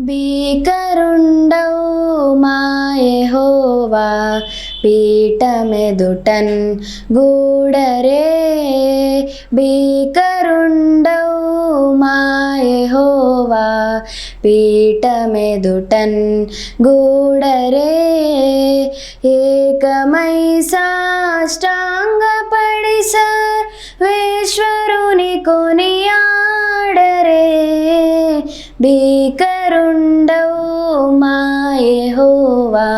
భీకరుండవు మా యెహోవా పీఠమెదుటన్ గూడరే. భీకరుండవు మా యెహోవా పీఠమెదుటన్ గూడరే. ఏకమై సాష్టాంగపడి సర్వేశ్వరుని కొనియాడరే. భీకరుండవు మా యెహోవా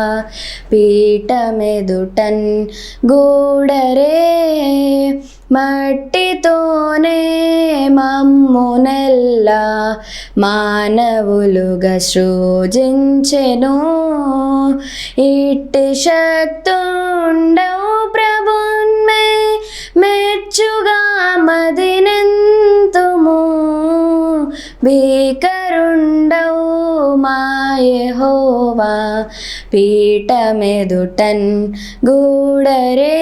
పీఠమెదుటన్ గూడరే. మట్టితోనే మమ్మునెల్లా మానవులుగా సృజించెను. ఇట్టి శక్తుండవు ప్రభున్మే మెచ్చుగా మదినెంతుము. భీకరుండవు మా యెహోవా పీఠమెదుటన్ గూడరే.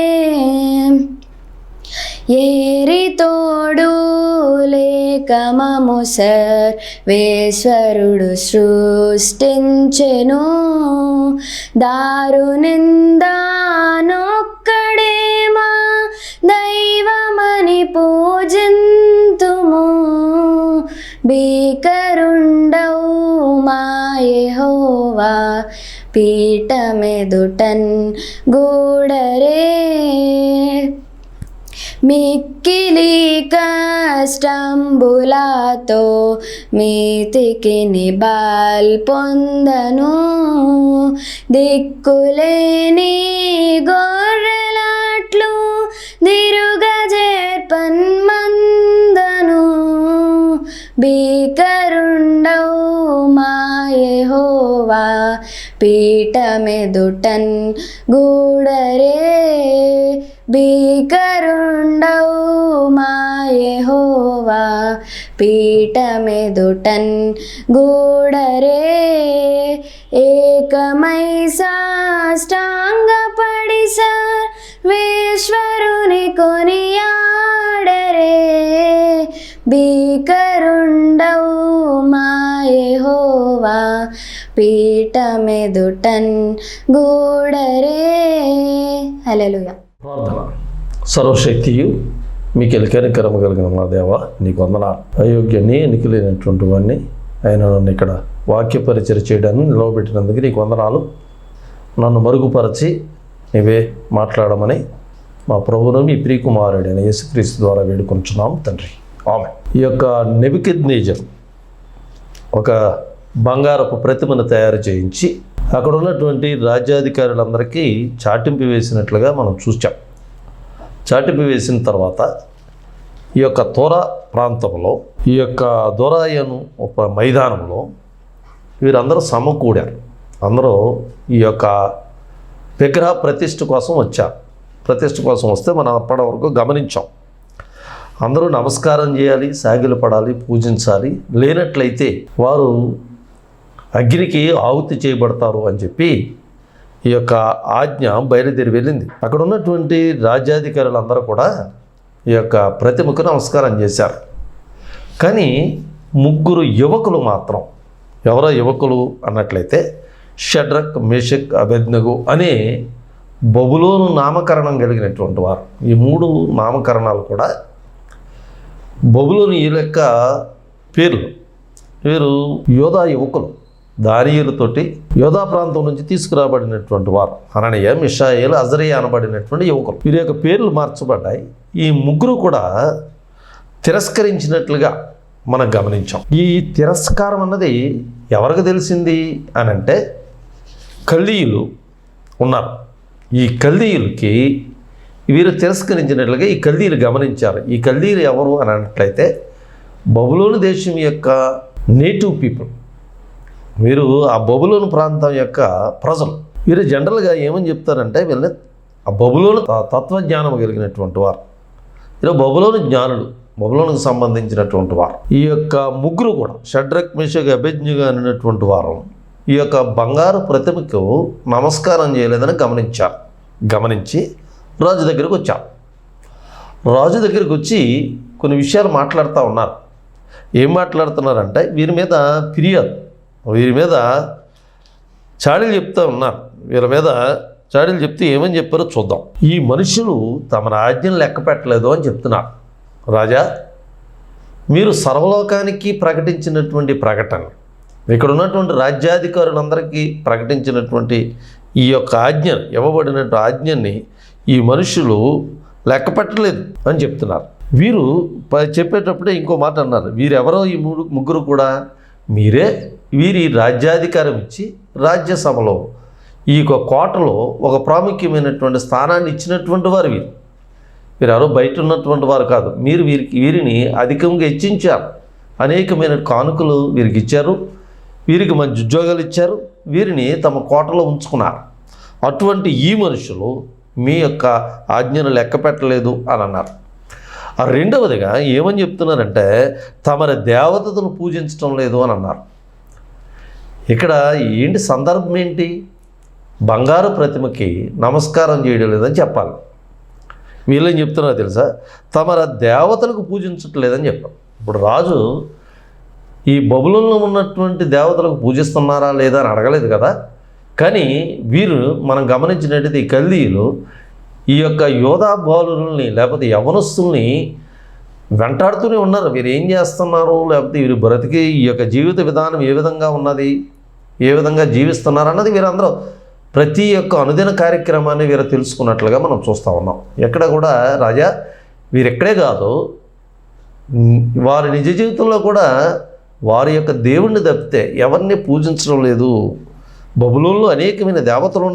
ఏరితోడు లేక మము సర్వేశ్వరుడు సృష్టించెను. దారునిందానొక్కడే మా దైవమని పూజింతుము. భీకరుండవు మా యెహోవా పీఠమెదుటన్ గూడరే. మిక్కిలి కష్టంబులతో మీతికి నిబాల్ పొందను. దిక్కులేని గొర్రెలట్లు దిరుగజేర్పన్ మందను. భీకరుండవు మా యెహోవా పీఠమెదుటన్ గూడరే. భీకరుండవు మా యెహోవా పీఠమెదుటన్ గూడరే. ఏకమై సాష్టాంగపడి సర్వేశ్వరుని కొనియాడరే. భీకరుండవు మా యెహోవా పీఠమెదుటన్ గూడరే. హల్లెలూయా. ప్రార్థన. సర్వశక్తియు మీకు కనికరము కలిగిన మా దేవ, నీకు వందనాలు. అయోగ్యాన్ని ఎన్నికలేనటువంటి వాడిని ఆయన నన్ను ఇక్కడ వాక్య పరిచయం చేయడాన్ని నిలవబెట్టినందుకు నీకు వందనాలు. నన్ను మరుగుపరచి నీవే మాట్లాడమని మా ప్రభువును మీ ప్రియకుమారుడైన యేసుక్రీస్తు ద్వారా వేడుకొంచున్నాం తండ్రి, ఆమేన్. ఈ యొక్క నెబుకద్నెజరు ఒక బంగారపు ప్రతిమను తయారు చేయించి అక్కడ ఉన్నటువంటి రాజ్యాధికారులందరికీ చాటింపు వేసినట్లుగా మనం చూసాం. చాటింపు వేసిన తర్వాత ఈ యొక్క తోరా ప్రాంతంలో, ఈ యొక్క దోరాయను ఒక మైదానంలో వీరందరూ సమకూడారు. అందరూ ఈ యొక్క విగ్రహ ప్రతిష్ఠ కోసం వచ్చారు. ప్రతిష్ఠ కోసం వస్తే మనం అప్పటి వరకు గమనించాం, అందరూ నమస్కారం చేయాలి, సాగిలు పడాలి, పూజించాలి. లేనట్లయితే వారు అగ్నికి ఆహుతి చేయబడతారు అని చెప్పి ఈ యొక్క ఆజ్ఞ బయలుదేరి వెళ్ళింది. అక్కడ ఉన్నటువంటి రాజ్యాధికారులందరూ కూడా ఈ యొక్క ప్రతిమకు నమస్కారం చేశారు. కానీ ముగ్గురు యువకులు మాత్రం, ఎవరో యువకులు అన్నట్లయితే షడ్రక్, మేషక్, అబేద్నెగో అనే బబులోను నామకరణం కలిగినటువంటి వారు. ఈ మూడు నామకరణాలు కూడా బబులోను ఈ లెక్క పేర్లు. వీరు యోధా యువకులు, దానియేలుతోటి యోధా ప్రాంతం నుంచి తీసుకురాబడినటువంటి వారు. హననీయ, మిషాయేలు, అజరియా అనబడినటువంటి యువకులు. వీరి యొక్క పేర్లు మార్చబడ్డాయి. ఈ ముగ్గురు కూడా తిరస్కరించినట్లుగా మనం గమనించాం. ఈ తిరస్కారం అన్నది ఎవరికి తెలిసింది అని అంటే, కల్దీయులు ఉన్నారు. ఈ కల్దీయులకి వీరు తిరస్కరించినట్లుగా ఈ కల్దీయులు గమనించారు. ఈ కల్దీయులు ఎవరు అని అన్నట్లయితే బబులోను దేశం యొక్క నేటివ్ పీపుల్. వీరు ఆ బబులోను ప్రాంతం యొక్క ప్రజలు. వీరు జనరల్గా ఏమని చెప్తారంటే, వీళ్ళని ఆ బబులోను తత్వజ్ఞానం కలిగినటువంటి వారు. ఇలా బబులోను జ్ఞానులు, బబులోనుకు సంబంధించినటువంటి వారు. ఈ యొక్క ముగ్గురు కూడా షడ్రక్, మేషక్, అబేద్నెగో అనేటువంటి వారు ఈ యొక్క బంగారు ప్రతిమకు నమస్కారం చేయలేదని గమనించారు. గమనించి రాజు దగ్గరికి వచ్చారు. రాజు దగ్గరికి వచ్చి కొన్ని విషయాలు మాట్లాడుతూ ఉన్నారు. ఏం మాట్లాడుతున్నారంటే, వీరి మీద ఫిర్యాదు, వీరి మీద చాడీలు చెప్తూ ఉన్నారు. వీరి మీద చాడీలు చెప్తే ఏమని చెప్పారో చూద్దాం. ఈ మనుషులు తమ ఆజ్ఞను లెక్క పెట్టలేదు అని చెప్తున్నారు. రాజా, మీరు సర్వలోకానికి ప్రకటించినటువంటి ప్రకటన, ఇక్కడ ఉన్నటువంటి రాజ్యాధికారులందరికీ ప్రకటించినటువంటి ఈ యొక్క ఆజ్ఞ, ఇవ్వబడినటువంటి ఆజ్ఞని ఈ మనుషులు లెక్క పెట్టలేదు అని చెప్తున్నారు. వీరు చెప్పేటప్పుడే ఇంకో మాట అన్నారు. వీరెవరో ఈ ముగ్గురు కూడా మీరే వీరి రాజ్యాధికారం ఇచ్చి రాజ్యసభలో ఈ యొక్క కోటలో ఒక ప్రాముఖ్యమైనటువంటి స్థానాన్ని ఇచ్చినటువంటి వారు వీరు ఎవరో బయట ఉన్నటువంటి వారు కాదు. మీరు వీరిని అధికంగా హెచ్చించారు. అనేకమైన కానుకలు వీరికి ఇచ్చారు, వీరికి మంచి ఉద్యోగాలు ఇచ్చారు, వీరిని తమ కోటలో ఉంచుకున్నారు. అటువంటి ఈ మనుషులు మీ యొక్క ఆజ్ఞను లెక్క పెట్టలేదు అని అన్నారు. రెండవదిగా ఏమని చెప్తున్నారంటే తమరి దేవతను పూజించడం లేదు అని అన్నారు. ఇక్కడ ఏంటి సందర్భం ఏంటి? బంగారు ప్రతిమకి నమస్కారం చేయడం లేదని చెప్పాలి. వీళ్ళేం చెప్తున్నారో తెలుసా? తమర దేవతలకు పూజించట్లేదని చెప్పారు. ఇప్పుడు రాజు ఈ బబులోనులో ఉన్నటువంటి దేవతలకు పూజిస్తున్నారా లేదా అని అడగలేదు కదా. కానీ వీరు మనం గమనించినట్టయితే ఈ కల్దీయులు ఈ యొక్క యోధా బాలుల్ని లేకపోతే యవనస్తుల్ని వెంటాడుతూనే ఉన్నారు. వీరు ఏం చేస్తున్నారు, లేకపోతే వీరు బ్రతికి ఈ యొక్క జీవిత విధానం ఏ విధంగా ఉన్నది, ఏ విధంగా జీవిస్తున్నారు అన్నది వీరందరూ ప్రతి ఒక్క అనుదిన కార్యక్రమాన్ని వీరు తెలుసుకున్నట్లుగా మనం చూస్తూ ఉన్నాం. ఎక్కడ కూడా రాజా వీరెక్కడే కాదు, వారి నిజ జీవితంలో కూడా వారి యొక్క దేవుణ్ణి తప్పితే ఎవరిని పూజించడం లేదు. బబులోనులో అనేకమైన దేవతలు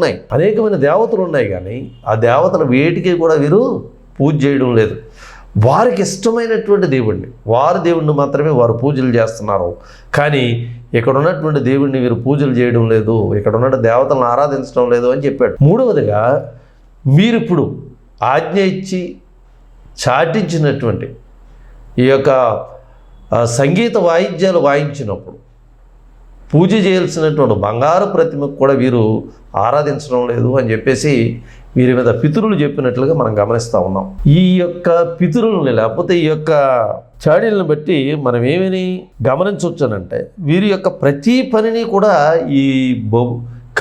ఉన్నాయి కానీ ఆ దేవతలు వేటికి కూడా వీరు పూజ చేయడం లేదు. వారికి ఇష్టమైనటువంటి వారి దేవుణ్ణి మాత్రమే వారు పూజలు చేస్తున్నారు. కానీ ఇక్కడ ఉన్నటువంటి దేవుణ్ణి వీరు పూజలు చేయడం లేదు, ఇక్కడ ఉన్న దేవతలను ఆరాధించడం లేదు అని చెప్పాడు. మూడవదిగా మీరిప్పుడు ఆజ్ఞ ఇచ్చి చాటించినటువంటి ఈ యొక్క సంగీత వాయిద్యాలు వాయించినప్పుడు పూజ చేయాల్సినటువంటి బంగారు ప్రతిమకు కూడా వీరు ఆరాధించడం లేదు అని చెప్పేసి వీరి మీద పితరులు చెప్పినట్లుగా మనం గమనిస్తూ ఉన్నాం. ఈ యొక్క పితరులని లేకపోతే ఈ యొక్క చాడీలను బట్టి మనం ఏమని గమనించవచ్చునంటే వీరి యొక్క ప్రతి పనిని కూడా ఈ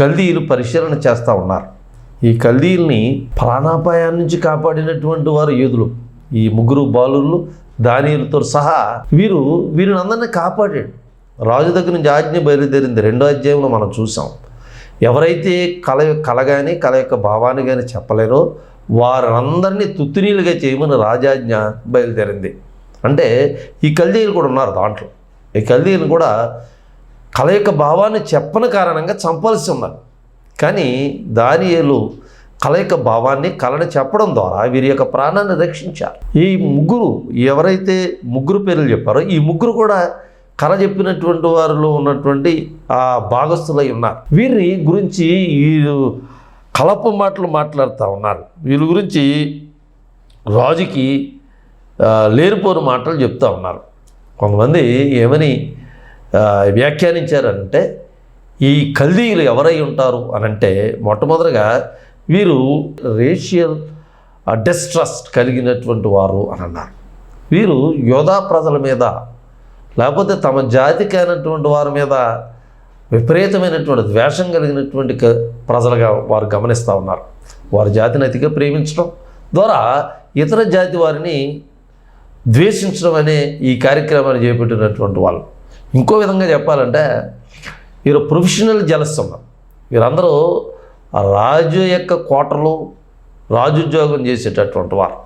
కల్దీయులు పరిశీలన చేస్తూ ఉన్నారు. ఈ కల్దీయుల్ని ప్రాణాపాయాల నుంచి కాపాడినటువంటి వారు యూదులు. ఈ ముగ్గురు బాలుళ్ళు దానియేలుతో సహా వీరిని అందరినీ కాపాడాడు. రాజు దగ్గర నుంచి ఆజ్ఞ బయలుదేరింది 2వ అధ్యాయంలో మనం చూసాం. ఎవరైతే కళ కానీ కళ యొక్క భావాన్ని కానీ చెప్పలేరో వారందరినీ తుత్తునీలుగా చేయమని రాజాజ్ఞ బయలుదేరింది. అంటే ఈ కల్దీయులు కూడా ఉన్నారు దాంట్లో. ఈ కల్దీయులు కూడా కళ యొక్క భావాన్ని చెప్పని కారణంగా చంపాల్సి ఉన్నారు. కానీ దానియేలు కళ యొక్క భావాన్ని కళని చెప్పడం ద్వారా వీరి యొక్క ప్రాణాన్ని రక్షించారు. ఈ ఎవరైతే ముగ్గురు పేర్లు చెప్పారో ఈ ముగ్గురు కూడా కళ చెప్పినటువంటి వారిలో ఉన్నటువంటి ఆ భాగస్థులై ఉన్నారు. వీరి గురించి వీరు కలప మాటలు మాట్లాడుతూ ఉన్నారు. వీరి గురించి రాజుకి లేనిపోని మాటలు చెప్తూ ఉన్నారు. కొంతమంది ఏమని వ్యాఖ్యానించారంటే ఈ కల్దీయులు ఎవరై ఉంటారు అనంటే మొట్టమొదటిగా వీరు రేషియల్ డిస్ట్రస్ట్ కలిగినటువంటి వారు అని అన్నారు. వీరు యోధా ప్రజల మీద లేకపోతే తమ జాతికి అయినటువంటి వారి మీద విపరీతమైనటువంటి ద్వేషం కలిగినటువంటి ప్రజలుగా వారు గమనిస్తూ ఉన్నారు. వారి జాతిని అతిగా ప్రేమించడం ద్వారా ఇతర జాతి వారిని ద్వేషించడం అనే ఈ కార్యక్రమాన్ని చేపట్టినటువంటి వాళ్ళు. ఇంకో విధంగా చెప్పాలంటే వీరు ప్రొఫెషనల్ జెలస్ ఉన్నారు. వీరందరూ రాజు యొక్క కోటలో రాజుద్యోగం చేసేటటువంటి వారు.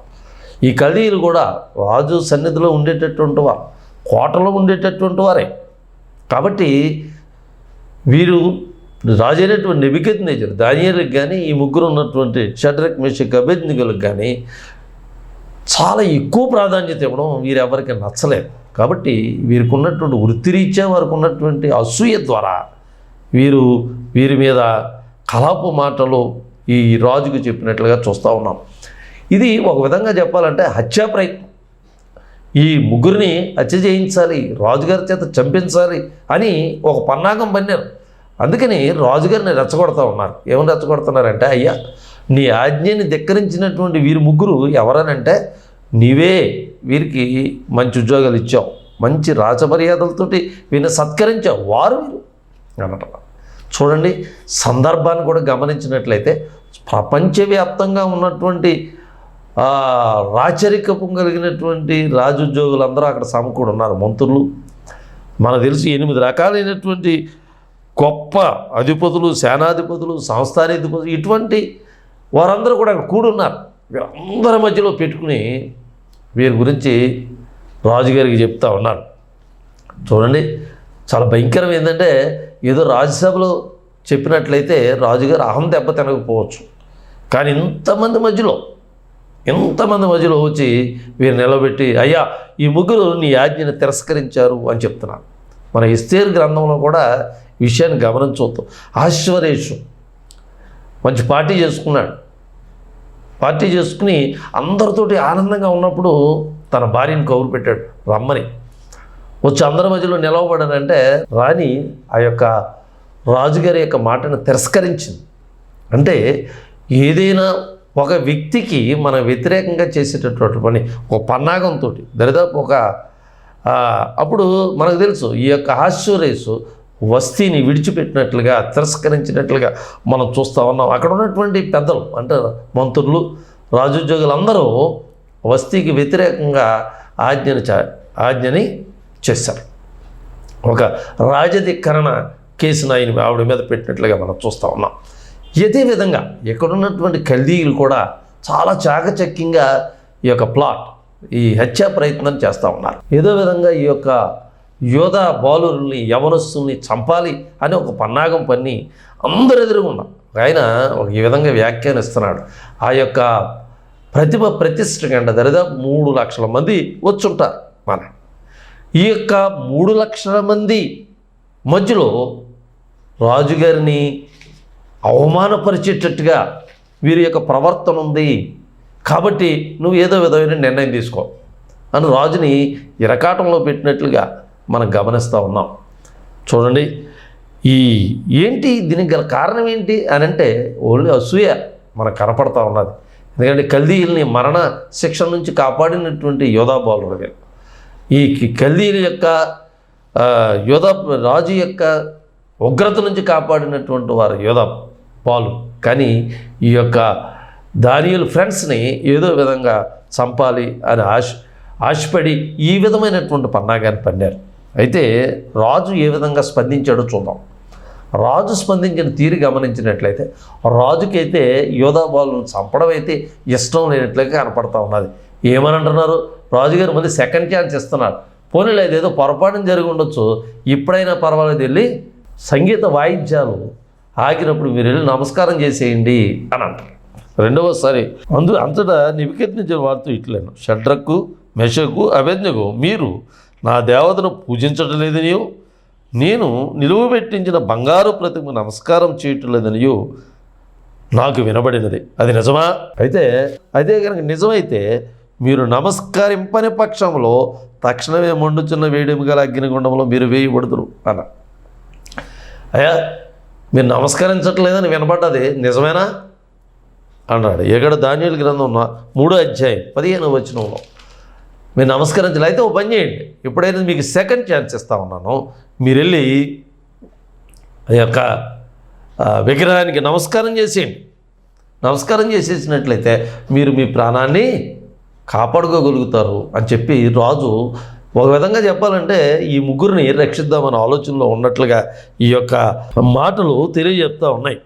ఈ కల్దీయులు కూడా రాజు సన్నిధిలో ఉండేటటువంటి వారు, కోటలో ఉండేటటువంటి వారే. కాబట్టి వీరు రాజు అయినటువంటి నెబుకద్నెజరు దానియేలుకి కానీ ఈ ముగ్గురు ఉన్నటువంటి షడ్రక్ మెషక్ అబేద్నెగోలకు కానీ చాలా ఎక్కువ ప్రాధాన్యత ఇవ్వడం వీరెవరికి నచ్చలేదు. కాబట్టి వీరికి ఉన్నటువంటి వృత్తిరీత్యా వారికి ఉన్నటువంటి అసూయ ద్వారా వీరి మీద కలాప మాటలు ఈ రాజుకు చెప్పినట్లుగా చూస్తూ ఉన్నాం. ఇది ఒక విధంగా చెప్పాలంటే హత్యా ప్రయత్నం. ఈ ముగ్గురిని హత్య చేయించాలి, రాజుగారి చేత చంపించాలి అని ఒక పన్నాగం పన్నారు. అందుకని రాజుగారిని రెచ్చగొడతా ఉన్నారు. ఏమని రెచ్చగొడుతున్నారంటే, అయ్యా నీ ఆజ్ఞని ధిక్కరించినటువంటి వీరి ముగ్గురు ఎవరనంటే నీవే వీరికి మంచి ఉద్యోగాలు ఇచ్చావు, మంచి రాజమర్యాదలతోటి వీరిని సత్కరించావు. వీరు అనట. చూడండి, సందర్భాన్ని కూడా గమనించినట్లయితే ప్రపంచవ్యాప్తంగా ఉన్నటువంటి రాచరికపు కలిగినటువంటి రాజోద్యోగులందరూ అక్కడ సమకూడి ఉన్నారు. మంత్రులు, మనకు తెలిసి 8 రకాలైనటువంటి గొప్ప అధిపతులు, సేనాధిపతులు, సంస్థానాధిపతులు, ఇటువంటి వారందరూ కూడా అక్కడ కూడున్నారు. వీరందరి మధ్యలో పెట్టుకుని వీరి గురించి రాజుగారికి చెప్తా ఉన్నారు. చూడండి, చాలా భయంకరం ఏంటంటే, ఏదో రాజ్యసభలో చెప్పినట్లయితే రాజుగారు అహం దెబ్బ తినకపోవచ్చు, కానీ ఇంతమంది మధ్యలో వచ్చి వీరు నిలబెట్టి, అయ్యా ఈ ముగ్గురు నీ ఆజ్ఞను తిరస్కరించారు అని చెప్తున్నారు. మన ఎస్తేరు గ్రంథంలో కూడా విషయాన్ని గమనించవద్దు. ఆశ్వరేషు మంచి పార్టీ చేసుకున్నాడు. పార్టీ చేసుకుని అందరితోటి ఆనందంగా ఉన్నప్పుడు తన భార్యను కబురు పెట్టాడు రమ్మని. వచ్చి అందరి మధ్యలో నిలవబడానంటే రాణి ఆ యొక్క రాజుగారి యొక్క మాటను తిరస్కరించింది. అంటే ఏదైనా ఒక వ్యక్తికి మనం వ్యతిరేకంగా చేసేటటువంటి పని ఒక పన్నాగంతో దరిదాపు అప్పుడు మనకు తెలుసు ఈ యొక్క ఆశ్వరేసు వస్తీని విడిచిపెట్టినట్లుగా, తిరస్కరించినట్లుగా మనం చూస్తూ ఉన్నాం. అక్కడ ఉన్నటువంటి పెద్దలు అంటే మంత్రులు, రాజోద్యోగులు అందరూ వస్తీకి వ్యతిరేకంగా ఆజ్ఞని చేశారు. ఒక రాజధిక్కరణ కేసును ఆవిడ మీద పెట్టినట్లుగా మనం చూస్తూ ఉన్నాం. ఇదే విధంగా ఎక్కడున్నటువంటి కల్దీయులు కూడా చాలా చాకచక్యంగా ఈ యొక్క ఈ హత్యా ప్రయత్నం చేస్తూ ఉన్నారు. ఏదో విధంగా ఈ యొక్క యోధా బాలుల్ని, యవనస్తుల్ని చంపాలి అని ఒక పన్నాగం పన్ని అందరు ఎదురుగున్నారు. ఆయన ఈ విధంగా వ్యాఖ్యానిస్తున్నాడు. ఆ యొక్క ప్రతిష్ట కంటే దరిదాపు 3 లక్షల మంది వచ్చుంటారు. ఈ యొక్క 3 లక్షల మంది మధ్యలో రాజుగారిని అవమానపరిచేటట్టుగా వీరి యొక్క ప్రవర్తన ఉంది, కాబట్టి నువ్వు ఏదో విధమైన నిర్ణయం తీసుకో అని రాజుని ఇరకాటంలో పెట్టినట్లుగా మనం గమనిస్తూ ఉన్నాం. చూడండి, ఏంటి దీనికి గల కారణం ఏంటి అని అంటే ఓన్లీ అసూయ మనకు కనపడతా ఉన్నది. ఎందుకంటే కల్దీయుల్ని మరణ శిక్ష నుంచి కాపాడినటువంటి యోధా బాలుడు గారు, ఈ కల్దీయుల యొక్క రాజు యొక్క ఉగ్రత నుంచి కాపాడినటువంటి వారు యోధా బాలు. కానీ ఈ యొక్క దానియేలు ఫ్రెండ్స్ని ఏదో విధంగా చంపాలి అని ఆశపడి ఈ విధమైనటువంటి పన్నాగాన్ని పన్నారు. అయితే రాజు ఏ విధంగా స్పందించాడో చూద్దాం. రాజు స్పందించిన తీరు గమనించినట్లయితే రాజుకైతే యోధా బాలును చంపడం అయితే ఇష్టం లేనట్లుగా కనపడతా ఉన్నది. ఏమని అంటున్నారు, రాజుగారు మళ్ళీ సెకండ్ ఛాన్స్ ఇస్తున్నారు. పోనీలో ఏదో పొరపాటున జరిగి ఉండొచ్చు, ఇప్పుడైనా పర్వాలేదు, వెళ్ళి సంగీత వాయిద్యాలు ఆగినప్పుడు మీరు వెళ్ళి నమస్కారం చేసేయండి అని అంటారు. రెండవసారి అంతటా నెబుకద్నెజరు వారితో ఇట్లను, షడ్రకు, మెషకు, అబేద్నెగో, మీరు నా దేవతను పూజించడం లేదనియో, నేను నిలువబెట్టించిన బంగారు ప్రతిమకు నమస్కారం చేయటం లేదనియో నాకు వినబడినది. అది నిజమా? అయితే అదే కనుక నిజమైతే మీరు నమస్కరింపని పక్షంలో తక్షణమే మండుచున్న వేడిమి గల అగ్నిగుండంలో మీరు వేయబడుదురు అన్న. అయ్యా మీరు నమస్కరించట్లేదని వినబడ్డది నిజమేనా అన్నాడు. ఎక్కడ దానియేలు గ్రంథం 3వ అధ్యాయం 15వ వచనంలో మీరు నమస్కరించాలి. అయితే ఓ పని చేయండి, ఎప్పుడైనా మీకు సెకండ్ ఛాన్స్ ఇస్తా ఉన్నాను, మీరు వెళ్ళి ఆ యొక్క విగ్రహానికి నమస్కారం చేసేయండి. నమస్కారం చేసేసినట్లయితే మీరు మీ ప్రాణాన్ని కాపాడుకోగలుగుతారు అని చెప్పి రాజు ఒక విధంగా చెప్పాలంటే ఈ ముగ్గురిని రక్షిద్దామనే ఆలోచనలో ఉన్నట్లుగా ఈ యొక్క మాటలు తెలియజెప్తూ ఉన్నాయి.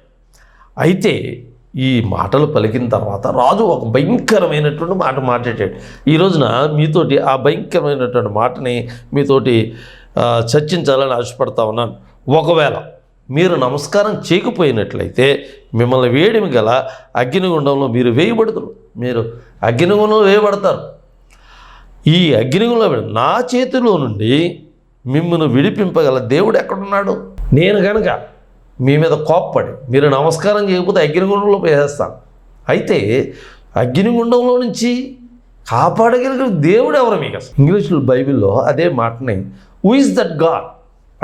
అయితే ఈ మాటలు పలికిన తర్వాత రాజు ఒక భయంకరమైనటువంటి మాట మాట్లాడాడు. ఈ రోజున మీతోటి ఆ భయంకరమైనటువంటి మాటని మీతోటి చర్చించాలని ఆశపడతా ఉన్నాను. ఒకవేళ మీరు నమస్కారం చేయకపోయినట్లయితే మిమ్మల్ని వేడిమి గల అగ్నిగుండంలో మీరు వేయబడుతారు. మీరు అగ్నిగుండంలో వేయబడతారు. ఈ అగ్నిగుండంలో నా చేతిలో నుండి మిమ్మల్ని విడిపింపగల దేవుడు ఎక్కడున్నాడు? నేను కనుక మీ మీద కోప్పడి మీరు నమస్కారం చేయకపోతే అగ్నిగుండంలో వేసేస్తాను. అయితే అగ్నిగుండంలో నుంచి కాపాడగలిగిన దేవుడు ఎవరు మీకు? అసలు ఇంగ్లీష్లో బైబిల్లో అదే మాటని హూ ఇస్ దట్ గాడ్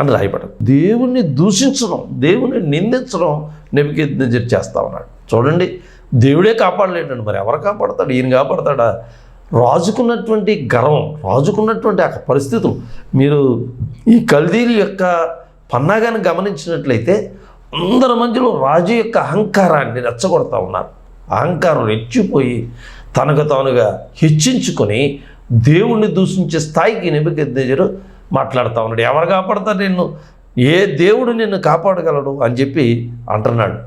అని రాయబడదు. దేవుణ్ణి దూషించడం, దేవుణ్ణి నిందించడం నెబుకద్నెజరు చేస్తా ఉన్నాడు. చూడండి, దేవుడే కాపాడలేడండి, మరి ఎవరు కాపాడతాడు? ఈయన కాపాడతాడా? రాజుకున్నటువంటి గర్వం, రాజుకున్నటువంటి ఆ పరిస్థితులు, మీరు ఈ కల్దీల యొక్క పన్నాగాన్ని గమనించినట్లయితే అందరి మధ్యలో రాజు యొక్క అహంకారాన్ని రెచ్చగొడతా ఉన్నారు. అహంకారం రెచ్చిపోయి తనకు తానుగా హెచ్చించుకొని దేవుణ్ణి దూషించే స్థాయికి నెబుకద్నెజరు మాట్లాడుతూ ఉన్నాడు. ఎవరు కాపాడతారు నిన్ను, ఏ దేవుడు నిన్ను కాపాడగలడు అని చెప్పి అంటున్నాడు.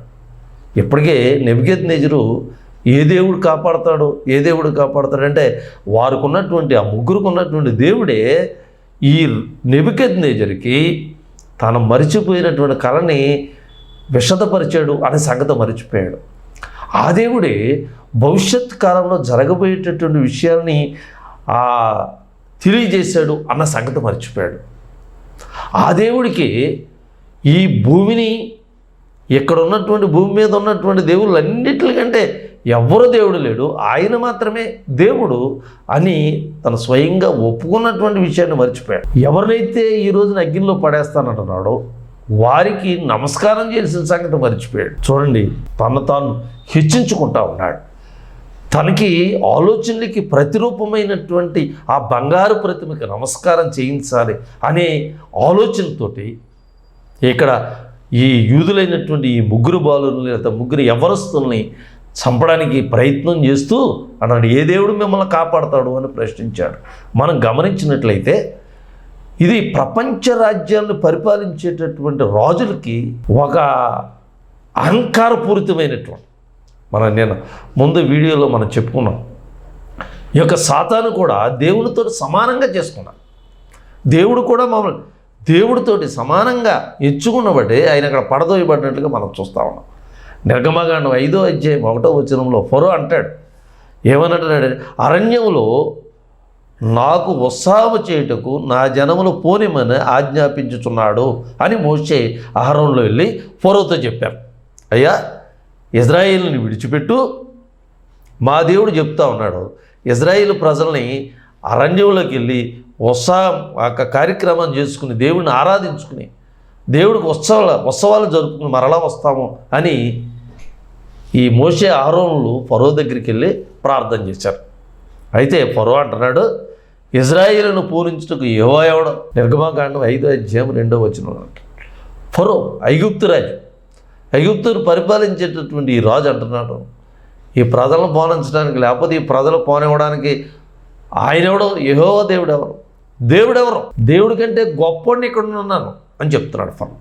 ఇప్పటికే నెబుకద్నెజరు ఏ దేవుడు కాపాడతాడు, ఏ దేవుడు కాపాడతాడంటే వారికి ఉన్నటువంటి ఆ ముగ్గురికి ఉన్నటువంటి దేవుడే ఈ నెబుకద్నెజరుకి తాను మరిచిపోయినటువంటి కళని విషదపరిచాడు అనే సంగతి మరిచిపోయాడు. ఆ దేవుడే భవిష్యత్ కాలంలో జరగబోయేటటువంటి విషయాల్ని తెలియజేశాడు అన్న సంగతి మర్చిపోయాడు. ఆ దేవుడికి ఈ భూమిని, ఇక్కడ ఉన్నటువంటి భూమి మీద ఉన్నటువంటి దేవుళ్ళన్నిటికంటే ఎవరు దేవుడు లేడు, ఆయన మాత్రమే దేవుడు అని తను స్వయంగా ఒప్పుకున్నటువంటి విషయాన్ని మర్చిపోయాడు. ఎవరినైతే ఈ రోజున అగ్నిలో పడేస్తానంటున్నాడో వారికి నమస్కారం చేసిన సంగతి మర్చిపోయాడు. చూడండి, తను తాను హెచ్చించుకుంటా ఉన్నాడు. తనకి ఆలోచనలకి ప్రతిరూపమైనటువంటి ఆ బంగారు ప్రతిమకి నమస్కారం చేయించాలి అనే ఆలోచనతోటి ఇక్కడ ఈ యూదులైనటువంటి ఈ ముగ్గురు బాలుల్ని లేదా ముగ్గురు యవ్వనస్తుల్ని చంపడానికి ప్రయత్నం చేస్తూ అన్నాడు, ఏ దేవుడు మిమ్మల్ని కాపాడతాడు అని ప్రశ్నించాడు. మనం గమనించినట్లయితే ఇది ప్రపంచ రాజ్యాలను పరిపాలించేటటువంటి రాజులకి ఒక అహంకారపూరితమైనటువంటి, నేను ముందు వీడియోలో మనం చెప్పుకున్నాం, ఈ యొక్క సాతాను కూడా దేవునితో సమానంగా చేసుకున్నాడు. దేవుడు కూడా మమ్మల్ని దేవుడితోటి సమానంగా ఎంచుకున్నబట్టే ఆయన అక్కడ పడదోయబడినట్లుగా మనం చూస్తూ ఉన్నాం. నిర్గమకాండం 5వ అధ్యాయం 1వ వచనంలో ఫరో అంటాడు, ఏమన్నాడు, అరణ్యంలో నాకు ఉత్సాహము చేయుటకు నా జనములు పోనిమని ఆజ్ఞాపించుచున్నాడు అని మోషే అహరోనులో వెళ్ళి ఫరోతో చెప్పారు. అయ్యా, ఇజ్రాయేలుని విడిచిపెట్టు, మా దేవుడు చెప్తా ఉన్నాడు, ఇజ్రాయేలు ప్రజల్ని అరణ్యంలోకి వెళ్ళి ఉత్సాహం కార్యక్రమం చేసుకుని దేవుడిని ఆరాధించుకుని దేవుడికి ఉత్సవాలు జరుపుకుని మరలా వస్తాము అని ఈ మోషే అహరోనులు ఫరో దగ్గరికి వెళ్ళి ప్రార్థన చేశారు. అయితే ఫరో అంటున్నాడు, ఇజ్రాయేలును పూరించుటకు యెహోవా ఎవడు? నిర్గమకాండం 5వ అధ్యాయం 2వ వచనం. ఫరో ఐగుప్తు రాజు, ఐగుప్తును పరిపాలించేటటువంటి ఈ రాజు అంటున్నాడు, ఈ ప్రజలను పోనించడానికి లేకపోతే ఈ ప్రజలు పోనివ్వడానికి ఆయన ఎవడో? యెహోవా దేవుడు ఎవరు? దేవుడెవరు? దేవుడి కంటే గొప్పని ఇక్కడ ఉన్నాను అని చెప్తున్నాడు ఫరో.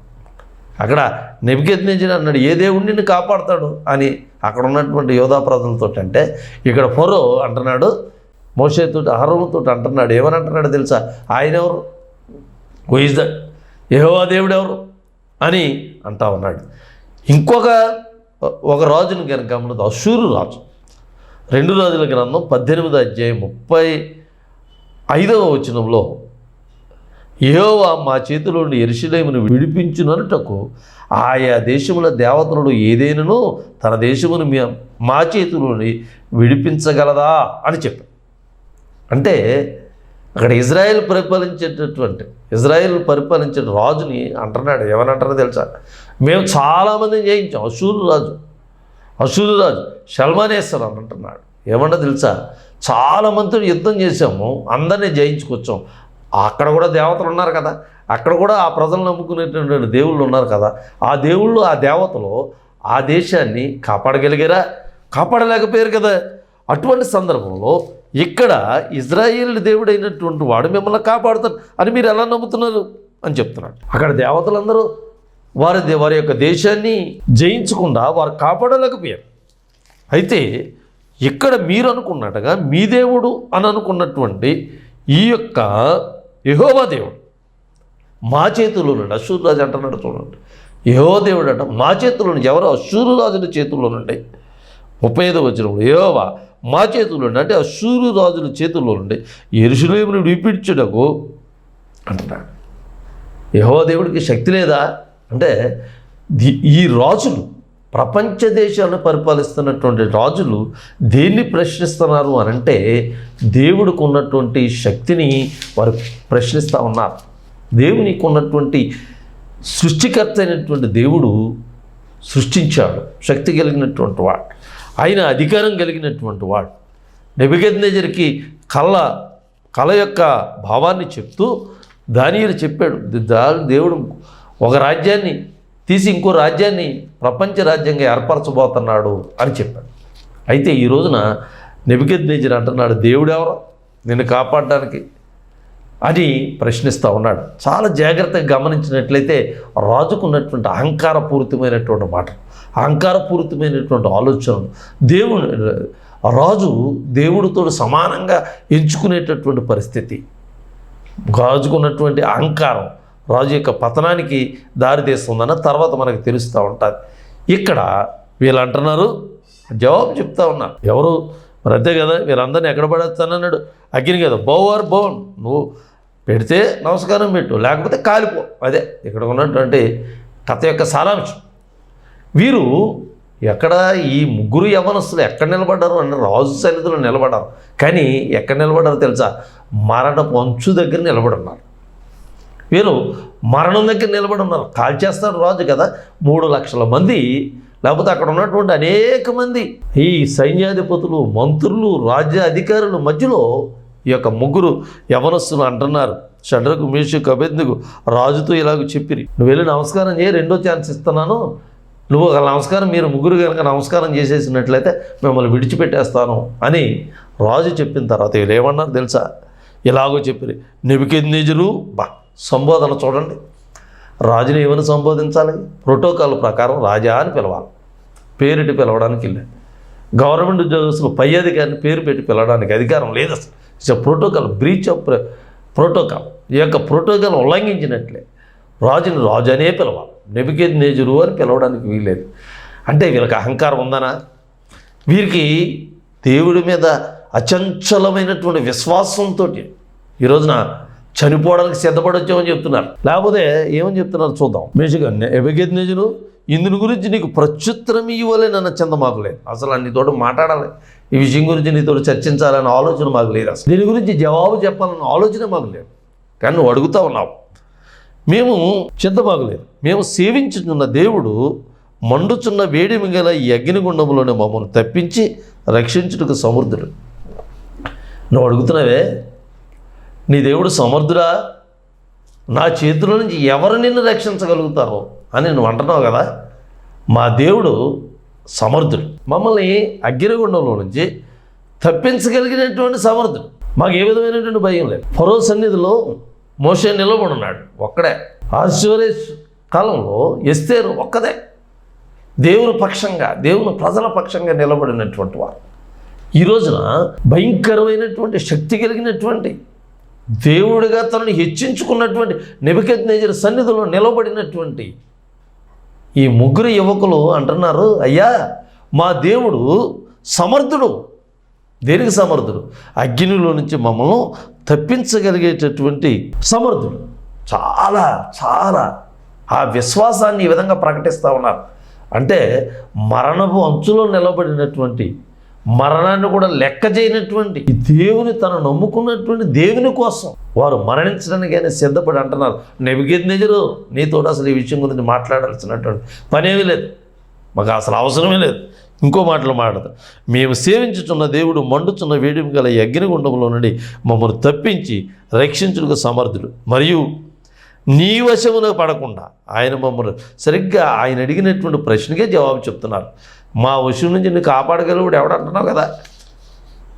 అక్కడ నెబుకద్నెజరు అన్నాడు, ఏ దేవుడు నిన్ను కాపాడతాడు అని అక్కడ ఉన్నటువంటి యోధా ప్రజలతో. అంటే ఇక్కడ ఫరో అంటున్నాడు, మోషేతో అహరోనుతో అంటున్నాడు, ఏమని అంటున్నాడు తెలుసా? ఆయన ఎవరు? Who is that? యెహోవా దేవుడు ఎవరు అని అంటా ఉన్నాడు. ఒక రాజుని కనుక గమనిద్దాం, అష్షూరు రాజు. 2 రాజుల గ్రంథం 18వ అధ్యాయం 35వ వచనంలో, యెహోవా మా చేతిలో నుండి యెరూషలేమును విడిపించుననుటకు ఆయా దేశముల దేవతలను ఏదైనాను తన దేశమును మా చేతిలోని విడిపించగలదా అని చెప్పారు. అంటే అక్కడ ఇజ్రాయెల్ పరిపాలించే రాజుని అంటున్నాడు, ఏమనంటారో తెలుసా? మేము చాలామందిని జయించాం. అష్షూరు రాజు షల్మానేశ్వర్ అని అంటున్నాడు. ఏమన్నా తెలుసా? చాలామందితో యుద్ధం చేసాము, అందరినీ జయించుకొచ్చాం. అక్కడ కూడా దేవతలు ఉన్నారు కదా, అక్కడ కూడా ఆ ప్రజలు నమ్ముకునేటువంటి దేవుళ్ళు ఉన్నారు కదా, ఆ దేవుళ్ళు ఆ దేవతలు ఆ దేశాన్ని కాపాడగలిగారా? కాపాడలేకపోయారు కదా. అటువంటి సందర్భంలో ఇక్కడ ఇజ్రాయేల్ దేవుడైనటువంటి వాడు మిమ్మల్ని కాపాడుతాడు అని మీరు ఎలా నమ్ముతున్నారు అని చెప్తున్నాడు. అక్కడ దేవతలందరూ వారి యొక్క దేశాన్ని జయించకుండా వారు కాపాడలేకపోయారు. అయితే ఇక్కడ మీరు అనుకున్నట్టుగా మీ దేవుడు అని అనుకున్నటువంటి ఈ యొక్క యెహోవా దేవుడు మా చేతుల్లో నుండి, అష్షూరు రాజు అంటున్నాడు చూడండి, యెహోవా దేవుడు అంట మా చేతుల్లో నుండి. ఎవరు? అష్షూరు రాజుల చేతుల్లో నుండి. 35వ వచనంలో యెహోవా మా చేతుల్లో నుండి, అంటే అష్షూరు రాజుల చేతుల్లో నుండి యెరూషలేమును విడిపించుటకు అంటున్నాడు. యెహోవా దేవుడికి శక్తి లేదా అంటే ఈ రాజులు, ప్రపంచ దేశాలను పరిపాలిస్తున్నటువంటి రాజులు దేన్ని ప్రశ్నిస్తున్నారు అని అంటే దేవుడికి ఉన్నటువంటి శక్తిని వారు ప్రశ్నిస్తూ ఉన్నారు. దేవునికి ఉన్నటువంటి సృష్టికర్త అయినటువంటి దేవుడు సృష్టించాడు, శక్తి కలిగినటువంటి వాడు, ఆయన అధికారం కలిగినటువంటి వాడు. నెబుకద్నెజరుకి కళ యొక్క భావాన్ని చెప్తూ దానియేలు చెప్పాడు, దేవుడు ఒక రాజ్యాన్ని తీసి ఇంకో రాజ్యాన్ని ప్రపంచ రాజ్యంగా ఏర్పరచబోతున్నాడు అని చెప్పాడు. అయితే ఈ రోజున నెబుకద్నెజరు అంటున్నాడు, దేవుడు ఎవరు నిన్ను కాపాడడానికి అని ప్రశ్నిస్తూ ఉన్నాడు. చాలా జాగ్రత్తగా గమనించినట్లయితే రాజుకున్నటువంటి అహంకారపూరితమైనటువంటి మాట, అహంకారపూరితమైనటువంటి ఆలోచనలు, రాజు దేవుడితో సమానంగా ఎంచుకునేటటువంటి పరిస్థితి, రాజుకున్నటువంటి అహంకారం రాజు యొక్క పతనానికి దారితీస్తుందన్న తర్వాత మనకు తెలుస్తూ ఉంటుంది. ఇక్కడ వీళ్ళు అంటున్నారు, జవాబు చెప్తా ఉన్నారు, ఎవరు మరి అంతే కదా, వీళ్ళందరినీ ఎక్కడ పడేస్తానన్నాడు, అగ్ని కదా, బోవర్ బోన్, నువ్వు పెడితే నమస్కారం పెట్టు, లేకపోతే కాలిపో. అదే ఇక్కడ ఉన్నటువంటి కథ యొక్క సారాంశం. వీరు ఎక్కడ ఈ ముగ్గురు యవనస్తులు ఎక్కడ నిలబడ్డారు అంటే రాజు సన్నిధిలో నిలబడ్డారు. కానీ ఎక్కడ నిలబడ్డారు తెలుసా, మరణపు అంచు దగ్గర నిలబడి ఉన్నారు. వీరు మరణం దగ్గర నిలబడి ఉన్నారు. కాల్చేస్తాడు రాజు కదా, 3 లక్షల మంది, లేకపోతే అక్కడ ఉన్నటువంటి అనేక మంది ఈ సైన్యాధిపతులు, మంత్రులు, రాజ్య అధికారుల మధ్యలో ఈ యొక్క ముగ్గురు యవనస్తులు అంటున్నారు, షడ్రకు మేషకు అబేద్నెగో రాజుతో ఇలాగ చెప్పిరి, నువ్వు వెళ్ళి నమస్కారం చేయి, 2వ ఛాన్స్ ఇస్తున్నాను, నువ్వు ఒక నమస్కారం, మీరు ముగ్గురు కనుక నమస్కారం చేసేసినట్లయితే మిమ్మల్ని విడిచిపెట్టేస్తాను అని రాజు చెప్పిన తర్వాత వీళ్ళు ఏమన్నారు తెలుసా, ఇలాగో చెప్పిరి. నెబుకద్నెజరు సంబోధన చూడండి, రాజుని ఏమని సంబోధించాలి, ప్రోటోకాల్ ప్రకారం రాజా అని పిలవాలి, పేరిటి పిలవడానికి వెళ్ళాడు. గవర్నమెంట్ ఉద్యోగస్తులు పై అధికారిని పేరు పెట్టి పిలవడానికి అధికారం లేదు అసలు. It's protocol, breach of protocol. ఈ యొక్క ప్రోటోకాల్ ఉల్లంఘించినట్లే రాజుని రాజు అనే పిలవాలి, నెబుకద్నెజరు అని పిలవడానికి వీల్లేదు. అంటే వీళ్ళకి అహంకారం ఉందనా, వీరికి దేవుడి మీద అచంచలమైనటువంటి విశ్వాసంతో ఈ రోజున చనిపోవడానికి సిద్ధపడొచ్చామని చెప్తున్నారు. లేకపోతే ఏమని చెప్తున్నారు చూద్దాం. మేషగా నెబుకద్నెజరు ఇందుని గురించి నీకు ప్రత్యుత్తరం ఇవ్వలే నన్ను చెంద మాకు లేదు. అసలు నీతోటి మాట్లాడాలి, ఈ విషయం గురించి నీతో చర్చించాలనే ఆలోచన మాకు లేదు. అసలు దీని గురించి జవాబు చెప్పాలన్న ఆలోచన మాకు లేదు. కానీ నువ్వు అడుగుతా ఉన్నావు, మేము చింతమాగలేదు. మేము సేవించుతున్న దేవుడు మండుచున్న వేడిమి గల ఈ అగ్నిగుండంలోనే మమ్మల్ని తప్పించి రక్షించుటకు సమర్థుడు. నువ్వు అడుగుతున్నావే, నీ దేవుడు సమర్థుడా, నా చేతిలో నుంచి ఎవరు నిన్ను రక్షించగలుగుతారో అని నువ్వు అంటున్నావు కదా. మా దేవుడు సమర్థుడు, మమ్మల్ని అగ్నిగుండంలో నుంచి తప్పించగలిగినటువంటి సమర్థుడు. మాకు ఏ విధమైనటువంటి భయం లేదు. ఫరో సన్నిధిలో మోషే నిలబడి ఉన్నాడు ఒక్కడే. ఆశ్చర్యస్ కాలంలో ఎస్తేరు ఒక్కదే దేవుని పక్షంగా, దేవుని ప్రజల పక్షంగా నిలబడినటువంటి వారు. ఈ రోజున భయంకరమైనటువంటి శక్తి కలిగినటువంటి దేవుడిగా తనని హెచ్చించుకున్నటువంటి నెబుకద్నెజరు సన్నిధిలో నిలబడినటువంటి ఈ ముగ్గురు యువకులు అంటున్నారు, అయ్యా మా దేవుడు సమర్థుడు. దేనికి సమర్థుడు? అగ్నిలో నుంచి మమ్మల్ని తప్పించగలిగేటటువంటి సమర్థుడు. చాలా చాలా ఆ విశ్వాసాన్ని ఈ విధంగా ప్రకటిస్తూ ఉన్నారు. అంటే మరణపు అంచులో నిలబడినటువంటి, మరణాన్ని కూడా లెక్క చేయనటువంటి దేవుని తను నమ్ముకున్నటువంటి దేవుని కోసం వారు మరణించడానికైనా సిద్ధపడి అంటున్నారు, నెబుకద్నెజరు నీతో అసలు ఈ విషయం గురించి మాట్లాడాల్సినటువంటి పనేమీ లేదు, మాకు అసలు అవసరమే లేదు. ఇంకో మాటలు మాట్లాడదు, మేము సేవించుచున్న దేవుడు మండుచున్న వేడిమి గల ఈ అగ్నిగుండంలో నుండి మమ్మల్ని తప్పించి రక్షించుటకు సమర్థుడు, మరియు నీ వశములో పడకుండా ఆయన మమ్మల్ని సరిగ్గా ఆయన అడిగినటువంటి ప్రశ్నకే జవాబు చెప్తున్నారు. మా వశం నుంచి నువ్వు కాపాడగలవుడు ఎవడంటున్నావు కదా,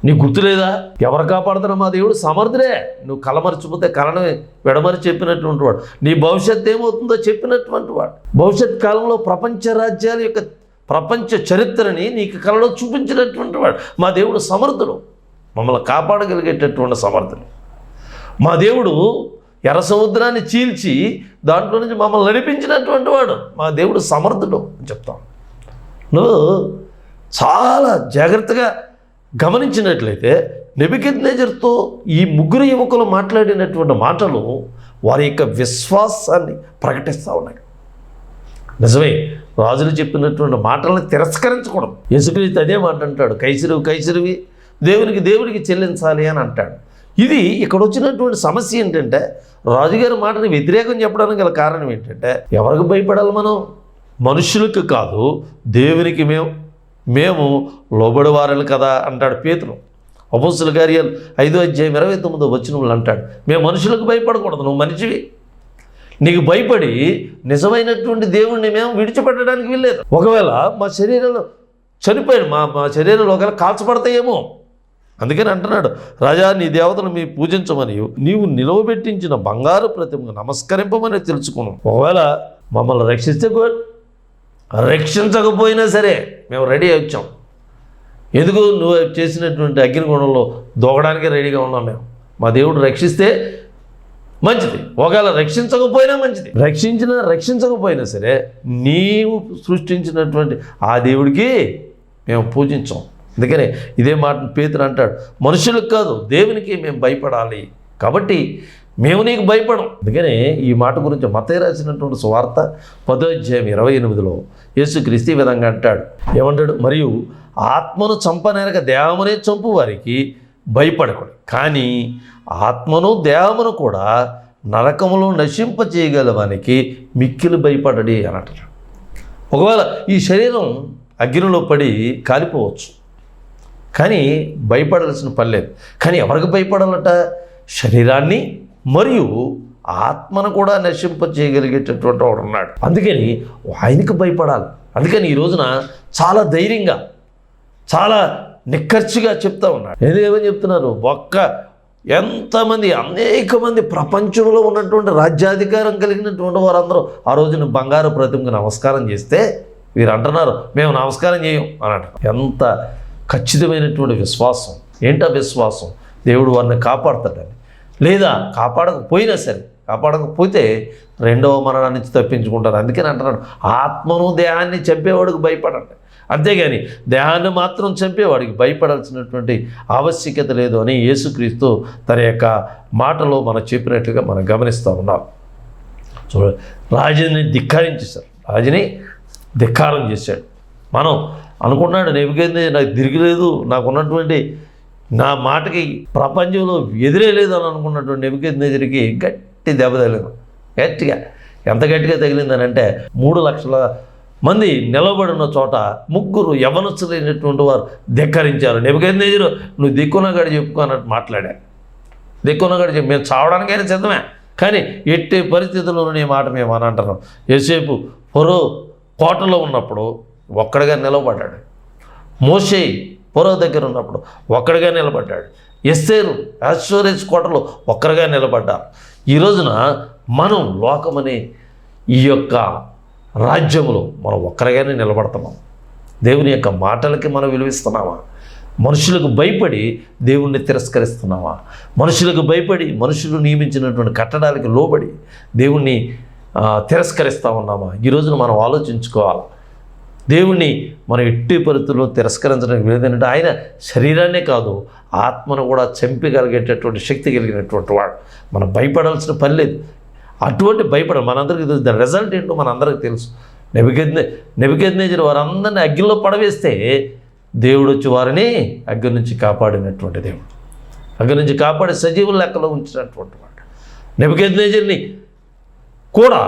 నీకు గుర్తులేదా? ఎవరు కాపాడుతున్నా? మా దేవుడు సమర్థుడే. నువ్వు కలమర్చిపోతే కలను విడమరిచి చెప్పినటువంటి వాడు, నీ భవిష్యత్తు ఏమవుతుందో చెప్పినటువంటి వాడు, భవిష్యత్ కాలంలో ప్రపంచ రాజ్యాల యొక్క ప్రపంచ చరిత్రని నీకు కలలో చూపించినటువంటి వాడు. మా దేవుడు సమర్థుడు, మమ్మల్ని కాపాడగలిగేటటువంటి సమర్థుడు. మా దేవుడు ఎర్ర సముద్రాన్ని చీల్చి దాంట్లో నుంచి మమ్మల్ని నడిపించినటువంటి వాడు. మా దేవుడు సమర్థుడు అని చెప్తాం. నువ్వు చాలా జాగ్రత్తగా గమనించినట్లయితే నెబుకద్నెజరుతో ఈ ముగ్గురు యువకులు మాట్లాడినటువంటి మాటలు వారి యొక్క విశ్వాసాన్ని ప్రకటిస్తూ ఉన్నాయి. నిజమే, రాజులు చెప్పినటువంటి మాటలను తిరస్కరించకూడదు. యేసుక్రీస్తు అదే మాట అంటాడు, కైసరువి దేవునికి చెల్లించాలి అని అంటాడు. ఇది ఇక్కడ వచ్చినటువంటి సమస్య ఏంటంటే, రాజుగారి మాటని వ్యతిరేకం చెప్పడానికి గల కారణం ఏంటంటే, ఎవరికి భయపడాలి మనం? మనుషులకు కాదు, దేవునికి మేము లోబడివారలు కదా అంటాడు పేతురు. అపోస్తలుల కార్యాలు 5వ అధ్యాయం 29వ వచనంలో అంటాడు, మేము మనుషులకు భయపడకూడదు, నువ్వు మనిషివి, నీకు భయపడి నిజమైనటువంటి దేవుణ్ణి మేము విడిచిపెట్టడానికి వీల్లేదు. ఒకవేళ మా శరీరంలో చనిపోయాడు, మా శరీరంలో ఒకవేళ కాల్చబడతాయేమో. అందుకని అంటున్నాడు, రాజా నీ దేవతను మీ పూజించమని నీవు నిలవబెట్టించిన బంగారు ప్రతిమకు నమస్కరింపమని తెలుసుకున్నాం. ఒకవేళ మమ్మల్ని రక్షిస్తే గుడ్, రక్షించకపోయినా సరే మేము రెడీ వచ్చాం. ఎందుకు నువ్వు చేసినటువంటి అగ్నిగుండంలో దూకడానికి రెడీగా ఉన్నాం మేము. మా దేవుడు రక్షిస్తే మంచిది, ఒకవేళ రక్షించకపోయినా మంచిది. రక్షించకపోయినా సరే నీవు సృష్టించినటువంటి ఆ దేవుడికి మేము పూజించాం. అందుకనే ఇదే మాట పేతురు అంటాడు, మనుషులకు కాదు దేవునికి మేము భయపడాలి, కాబట్టి మేము నీకు భయపడం. అందుకనే ఈ మాట గురించి మత్తయి రాసినటువంటి సువార్త 10వ అధ్యాయం 28లో యేసుక్రీస్తు ఈ విధంగా అంటాడు. ఏమంటాడు? మరియు ఆత్మను చంపనేరక దేహమునే చంపు వారికి భయపడకూడదు, కానీ ఆత్మను దేహమును కూడా నరకములో నశింప చేయగలవానికి మిక్కిలి భయపడడి అని అంటాడు. ఒకవేళ ఈ శరీరం అగ్నిలో పడి కాలిపోవచ్చు, కానీ భయపడాల్సిన పని లేదు. కానీ ఎవరికి భయపడాలట? శరీరాన్ని మరియు ఆత్మను కూడా నశింప చేయగలిగేటటువంటి వాడు ఉన్నాడు. అందుకని ఆయనకు భయపడాలి. అందుకని ఈ రోజున చాలా ధైర్యంగా, చాలా నిక్కర్చిగా చెప్తా ఉన్నాడు. ఏమని చెప్తున్నారు? అనేక మంది ప్రపంచంలో ఉన్నటువంటి రాజ్యాధికారం కలిగినటువంటి వారందరూ ఆ రోజున బంగారు ప్రతిమకు నమస్కారం చేస్తే వీరు అంటున్నారు మేము నమస్కారం చేయం అని అంటారు. ఎంత ఖచ్చితమైనటువంటి విశ్వాసం! ఏంటా విశ్వాసం? దేవుడు వారిని కాపాడుతాడని. లేదా కాపాడకపోతే రెండవ మరణాన్ని నుంచి తప్పించుకుంటారు. అందుకని అంటున్నాడు, ఆత్మను దేహాన్ని చంపేవాడికి భయపడండి, అంతేగాని దేహాన్ని మాత్రం చంపేవాడికి భయపడాల్సినటువంటి ఆవశ్యకత లేదు అని యేసుక్రీస్తు తన యొక్క మాటలో మనం చెప్పినట్లుగా మనం గమనిస్తూ ఉన్నాం. చూడండి, రాజుని ధిక్కారం చేశాడు. మనం అనుకున్నాడు, నెబుకద్నెజరు నాకు తిరిగిలేదు, నాకున్నటువంటి నా మాటకి ప్రపంచంలో ఎదురే లేదు అని అనుకున్నటువంటి నెబుకద్నెజరుకి గట్టి దెబ్బ తగిలింది. ఎంత గట్టిగా తగిలిందనంటే 3 లక్షల మంది నిలబడిన చోట 3 యవనస్తులైనటువంటి వారు ధిక్కరించారు. నెబుకద్నెజరు నువ్వు దిక్కునగాడు చెప్పుకో అన్నట్టు మాట్లాడా. దిక్కునగాడు చెప్పి మేము చావడానికైనా సిద్ధమే, కానీ ఎట్టి పరిస్థితుల్లో నీ మాట మేము అని అంటున్నాం. యోసేపు ఫరో కోటలో ఉన్నప్పుడు ఒక్కడిగా నిలబడ్డాడు. మోషే ఫరో దగ్గర ఉన్నప్పుడు ఒక్కడిగా నిలబడ్డాడు. ఎస్తేరు అష్షూరేషు కోటలో ఒక్కడిగా నిలబడ్డారు. ఈ రోజున మనం లోకమనే ఈ యొక్క రాజ్యంలో మనం ఒక్కరిగానే నిలబడుతున్నాం. దేవుని యొక్క మాటలకి మనం విలువిస్తున్నామా? మనుషులకు భయపడి దేవుణ్ణి తిరస్కరిస్తున్నామా? మనుషులకు భయపడి మనుషులు నియమించినటువంటి కట్టడాలకి లోబడి దేవుణ్ణి తిరస్కరిస్తూ ఉన్నామా? ఈ రోజున మనం ఆలోచించుకోవాలి. దేవుణ్ణి మనం ఎట్టి పరిస్థితుల్లో తిరస్కరించడానికి లేదంటే ఆయన శరీరాన్నే కాదు ఆత్మను కూడా చంపగలిగేటటువంటి శక్తి కలిగినటువంటి వాడు. మనం భయపడాల్సిన పని లేదు. అటువంటి మనందరికీ తెలుసు. దాని రిజల్ట్ ఏంటో మనందరికీ తెలుసు. నెబుకద్నెజరు వారందరినీ అగ్నిలో పడవేస్తే దేవుడు వచ్చి వారిని అగ్ని నుంచి కాపాడినటువంటి దేవుడు, అగ్ని నుంచి కాపాడి సజీవుల లెక్కలో ఉంచినటువంటి వాడు. నెబుకద్నెజరుని కూడా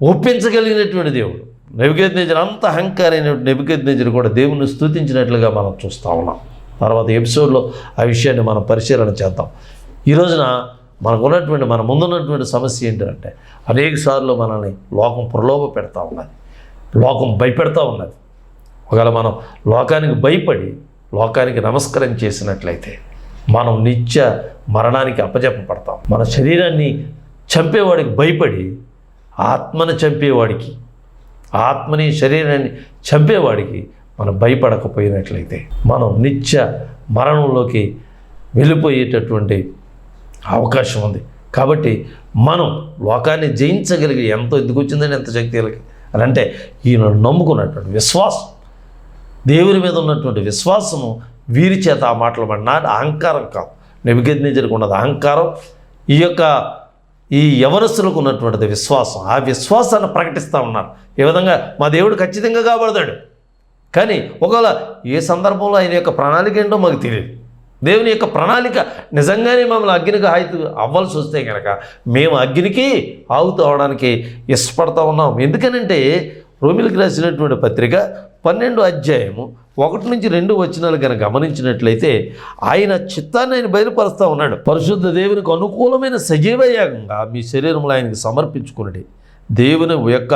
ఒప్పించగలిగినటువంటి దేవుడు. నెబుకద్నెజరు అంత అహంకారైన నెబుకద్నెజరు కూడా దేవుని స్తుతించినట్లుగా మనం చూస్తూ ఉన్నాం. తర్వాత ఎపిసోడ్లో ఆ విషయాన్ని మనం పరిశీలన చేద్దాం. ఈ రోజున మన ముందున్నటువంటి సమస్య ఏంటంటే అనేక సార్లు మనల్ని లోకం ప్రలోభ పెడతా ఉన్నది, లోకం భయపెడతా ఉన్నది. ఒకవేళ మనం లోకానికి భయపడి లోకానికి నమస్కారం చేసినట్లయితే మనం నిత్య మరణానికి అప్పజెప్పబడతాం. మన శరీరాన్ని చంపేవాడికి భయపడి ఆత్మని శరీరాన్ని చంపేవాడికి మనం భయపడకపోయినట్లయితే మనం నిత్య మరణంలోకి వెళ్ళిపోయేటటువంటి అవకాశం ఉంది. కాబట్టి మనం లోకాన్ని జయించగలిగి ఎందుకు వచ్చిందని ఎంత శక్తి కలిగి అని అంటే ఈయన నమ్ముకున్నటువంటి విశ్వాసం, దేవుని మీద ఉన్నటువంటి విశ్వాసము వీరి చేత ఆ మాటలు పడినా అహంకారం కాదు. నెబుకద్నెజరుకు ఉన్నది అహంకారం, ఈ యవనస్తులకు ఉన్నటువంటిది విశ్వాసం. ఆ విశ్వాసాన్ని ప్రకటిస్తూ ఉన్నారు. ఏ విధంగా మా దేవుడు ఖచ్చితంగా కాపాడతాడు. కానీ ఒకవేళ ఏ సందర్భంలో ఆయన యొక్క ప్రణాళిక ఏంటో మాకు తెలియదు. దేవుని యొక్క ప్రణాళిక నిజంగానే మమ్మల్ని అగ్నికి ఆయుధ అవ్వాల్సి వస్తే కనుక మేము అగ్నికి ఆహుతి అవడానికి ఇష్టపడతా ఉన్నాం. ఎందుకనంటే రోమిలికి రాసినటువంటి పత్రిక 12వ అధ్యాయము 1-2 వచనాలు కనుక గమనించినట్లయితే ఆయన చిత్తాన్ని ఆయన బయలుపరుస్తూ ఉన్నాడు. పరిశుద్ధ దేవునికి అనుకూలమైన సజీవ యాగంగా మీ శరీరంలో ఆయనకి సమర్పించుకున్నది. దేవుని యొక్క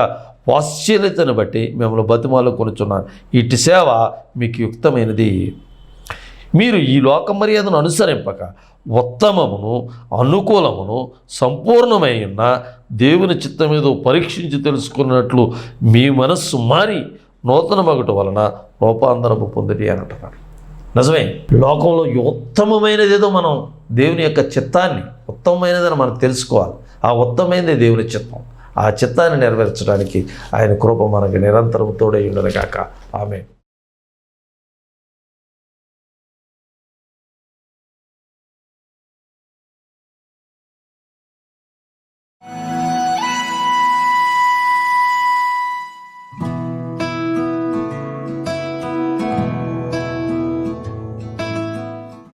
వాత్సల్యతను బట్టి మిమ్మల్ని బతిమాలు కొనుచున్నాను. ఇటు సేవ మీకు యుక్తమైనది. మీరు ఈ లోక మర్యాదను అనుసరింపక ఉత్తమమును అనుకూలమును సంపూర్ణమై ఉన్న దేవుని చిత్తం మీద పరీక్షించి తెలుసుకున్నట్లు మీ మనస్సు మారి నూతన మగుట వలన రూపాంతరము పొందిటి అని అంటున్నాడు. నిజమే, లోకంలో ఉత్తమమైనది ఏదో మనం దేవుని యొక్క చిత్తాన్ని ఉత్తమమైనదని మనం తెలుసుకోవాలి. ఆ ఉత్తమమైనది దేవుని చిత్తం. ఆ చిత్తాన్ని నెరవేర్చడానికి ఆయన కృప మనకి నిరంతరం తోడై ఉండను గాక. ఆమేన్.